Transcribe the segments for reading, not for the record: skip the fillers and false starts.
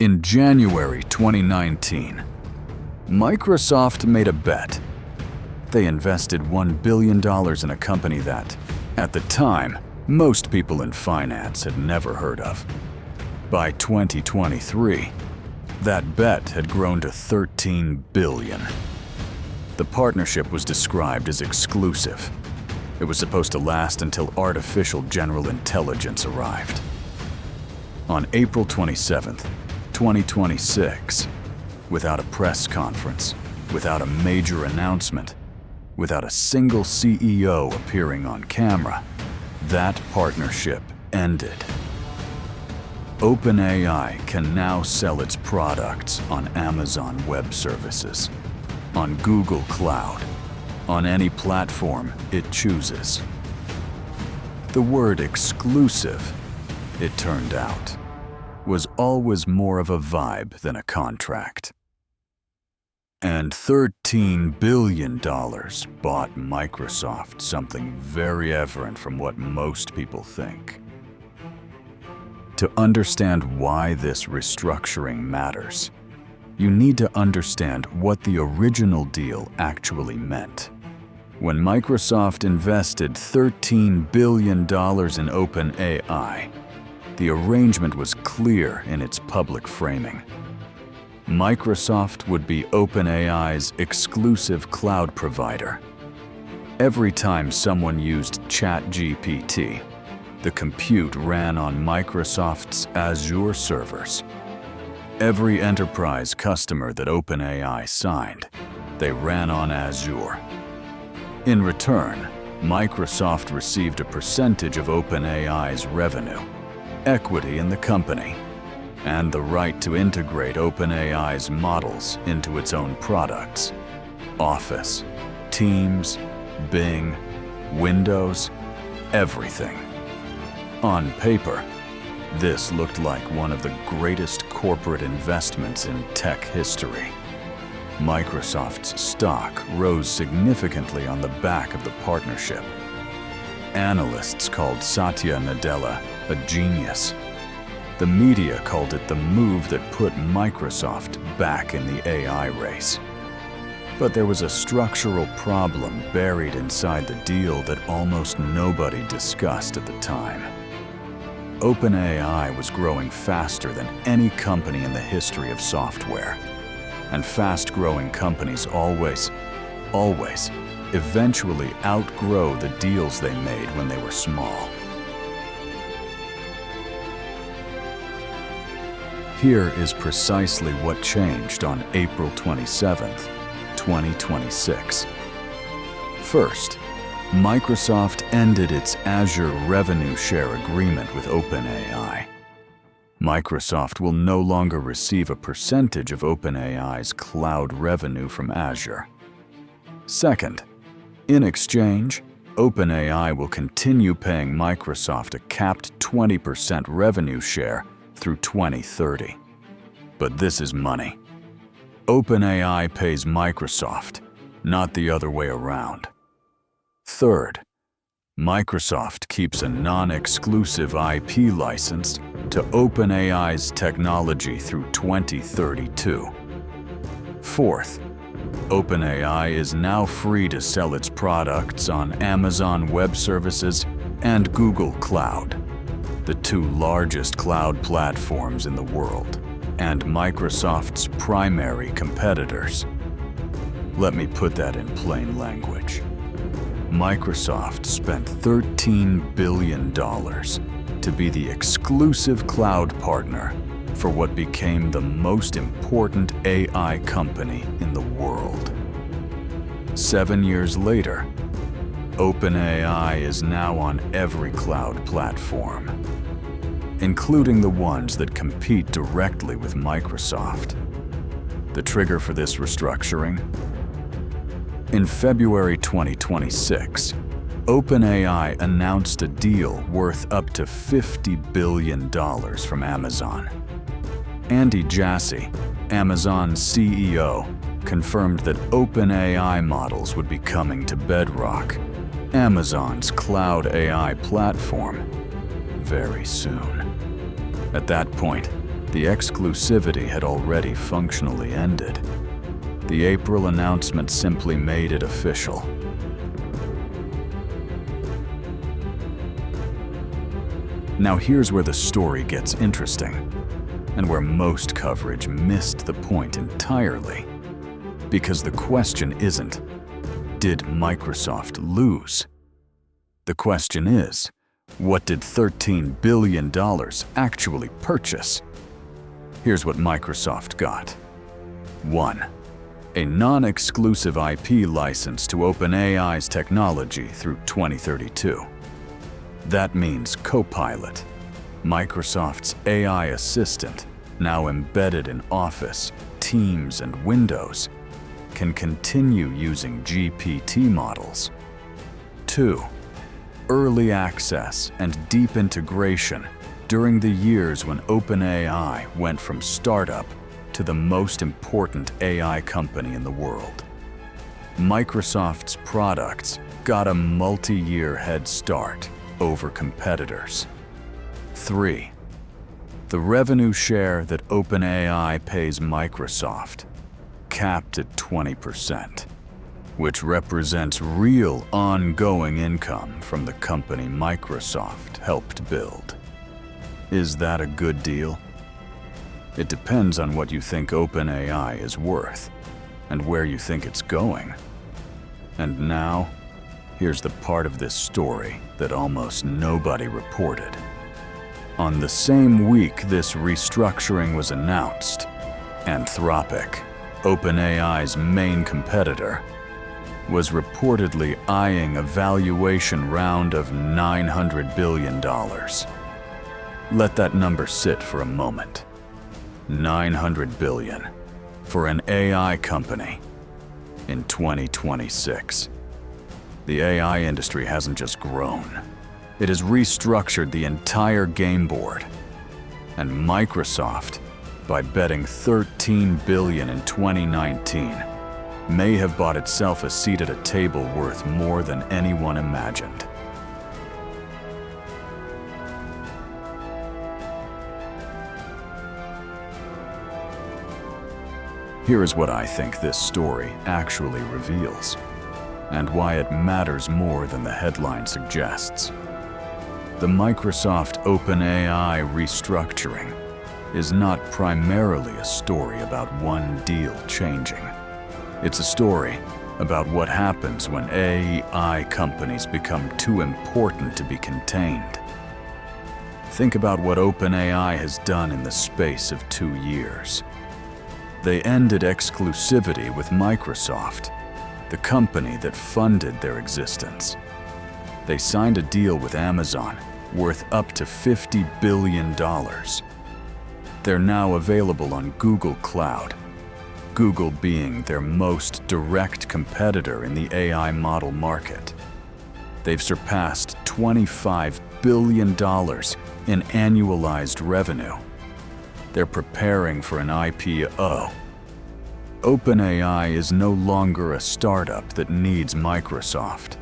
In January 2019, Microsoft made a bet. They invested $1 billion in a company that, at the time, most people in finance had never heard of. By 2023, that bet had grown to $13 billion. The partnership was described as exclusive. It was supposed to last until artificial general intelligence arrived. On April 27, 2026, without a press conference, without a major announcement, without a single CEO appearing on camera, that partnership ended. OpenAI can now sell its products on Amazon Web Services, on Google Cloud, on any platform it chooses. The word exclusive, it turned out, was always more of a vibe than a contract. And $13 billion bought Microsoft something very different from what most people think. To understand why this restructuring matters, you need to understand what the original deal actually meant. When Microsoft invested $13 billion in OpenAI, the arrangement was clear in its public framing. Microsoft would be OpenAI's exclusive cloud provider. Every time someone used ChatGPT, the compute ran on Microsoft's Azure servers. Every enterprise customer that OpenAI signed, they ran on Azure. In return, Microsoft received a percentage of OpenAI's revenue, equity in the company, and the right to integrate OpenAI's models into its own products. Office, Teams, Bing, Windows, everything. On paper, this looked like one of the greatest corporate investments in tech history. Microsoft's stock rose significantly on the back of the partnership. Analysts called Satya Nadella a genius. The media called it the move that put Microsoft back in the AI race. But there was a structural problem buried inside the deal that almost nobody discussed at the time. OpenAI was growing faster than any company in the history of software. And fast-growing companies always, eventually outgrow the deals they made when they were small. Here is precisely what changed on April 27, 2026. First, Microsoft ended its Azure revenue share agreement with OpenAI. Microsoft will no longer receive a percentage of OpenAI's cloud revenue from Azure. Second, in exchange, OpenAI will continue paying Microsoft a capped 20% revenue share through 2030. But this is money. OpenAI pays Microsoft, not the other way around. Third, Microsoft keeps a non-exclusive IP license to OpenAI's technology through 2032. Fourth, OpenAI is now free to sell its products on Amazon Web Services and Google Cloud, the two largest cloud platforms in the world, and Microsoft's primary competitors. Let me put that in plain language. Microsoft spent $13 billion to be the exclusive cloud partner for what became the most important AI company in the world. 7 years later, OpenAI is now on every cloud platform, including the ones that compete directly with Microsoft. The trigger for this restructuring? In February 2026, OpenAI announced a deal worth up to $50 billion from Amazon. Andy Jassy, Amazon's CEO, confirmed that OpenAI models would be coming to Bedrock, Amazon's cloud AI platform, very soon. At that point, The exclusivity had already functionally ended. The April announcement simply made it official. Now here's where the story gets interesting, and where most coverage missed the point entirely. Because the question isn't, did Microsoft lose? The question is, what did $13 billion actually purchase? Here's what Microsoft got. 1. A non-exclusive IP license to OpenAI's technology through 2032. That means Copilot, Microsoft's AI assistant, now embedded in Office, Teams, and Windows, can continue using GPT models. 2. Early access and deep integration during the years when OpenAI went from startup to the most important AI company in the world. Microsoft's products got a multi-year head start over competitors. 3. The revenue share that OpenAI pays Microsoft, capped at 20%, which represents real ongoing income from the company Microsoft helped build. Is that a good deal? It depends on what you think OpenAI is worth and where you think it's going. And now, here's the part of this story that almost nobody reported. On the same week this restructuring was announced, Anthropic, OpenAI's main competitor, was reportedly eyeing a valuation round of $900 billion. Let that number sit for a moment. $900 billion for an AI company in 2026. The AI industry hasn't just grown. It has restructured the entire game board. And Microsoft, by betting $13 billion in 2019, may have bought itself a seat at a table worth more than anyone imagined. Here is what I think this story actually reveals, and why it matters more than the headline suggests. The Microsoft OpenAI restructuring is not primarily a story about one deal changing. It's a story about what happens when AI companies become too important to be contained. Think about what OpenAI has done in the space of 2 years. They ended exclusivity with Microsoft, the company that funded their existence. They signed a deal with Amazon worth up to $50 billion. They're now available on Google Cloud, Google being their most direct competitor in the AI model market. They've surpassed $25 billion in annualized revenue. They're preparing for an IPO. OpenAI is no longer a startup that needs Microsoft.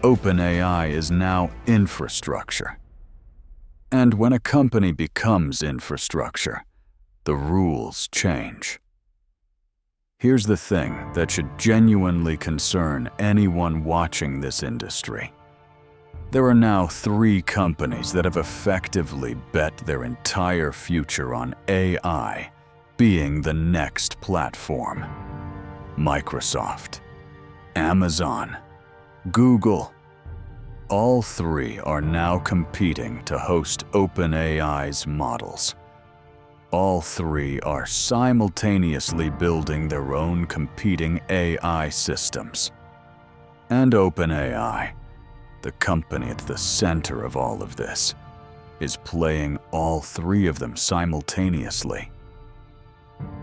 OpenAI is now infrastructure. And when a company becomes infrastructure, the rules change. Here's the thing that should genuinely concern anyone watching this industry. There are now 3 companies that have effectively bet their entire future on AI being the next platform. Microsoft, Amazon, Google. All 3 are now competing to host OpenAI's models. All 3 are simultaneously building their own competing AI systems. And OpenAI, the company at the center of all of this, is playing all 3 of them simultaneously.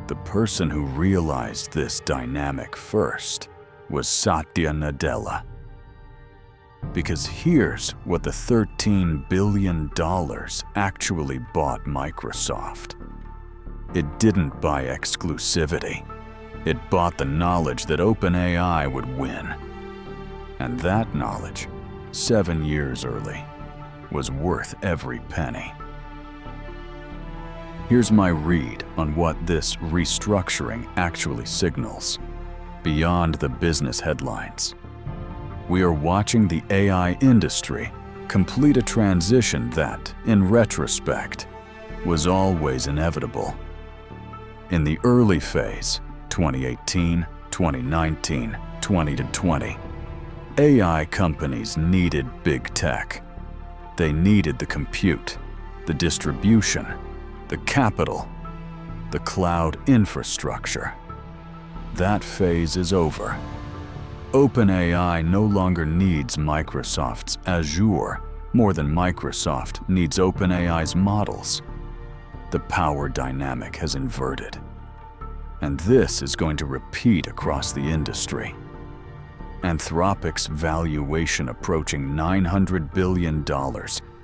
The person who realized this dynamic first was Satya Nadella. Because here's what the $13 billion actually bought Microsoft. It didn't buy exclusivity. It bought the knowledge that OpenAI would win. And that knowledge, 7 years early, was worth every penny. Here's my read on what this restructuring actually signals, beyond the business headlines. We are watching the AI industry complete a transition that, in retrospect, was always inevitable. In the early phase, 2018, 2019, 2020, AI companies needed big tech. They needed the compute, the distribution, the capital, the cloud infrastructure. That phase is over. OpenAI no longer needs Microsoft's Azure more than Microsoft needs OpenAI's models. The power dynamic has inverted. And this is going to repeat across the industry. Anthropic's valuation approaching $900 billion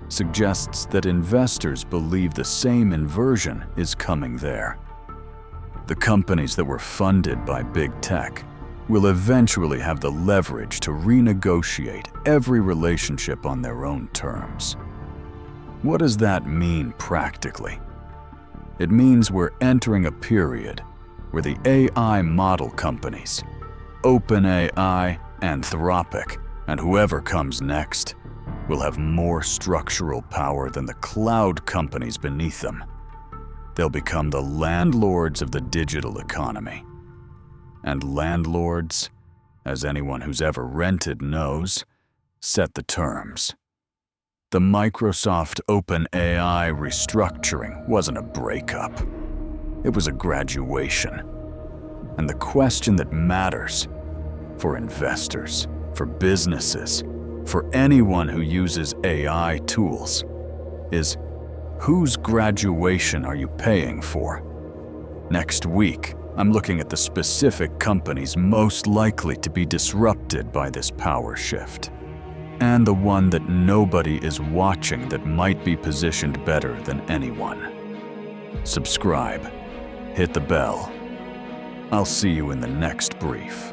suggests that investors believe the same inversion is coming there. The companies that were funded by big tech will eventually have the leverage to renegotiate every relationship on their own terms. What does that mean practically? It means we're entering a period where the AI model companies, OpenAI, Anthropic, and whoever comes next, will have more structural power than the cloud companies beneath them. They'll become the landlords of the digital economy. And landlords, as anyone who's ever rented knows, set the terms. The Microsoft OpenAI restructuring wasn't a breakup. It was a graduation. And the question that matters for investors, for businesses, for anyone who uses AI tools is, whose graduation are you paying for? Next week, I'm looking at the specific companies most likely to be disrupted by this power shift, and the one that nobody is watching that might be positioned better than anyone. Subscribe, hit the bell. I'll see you in the next brief.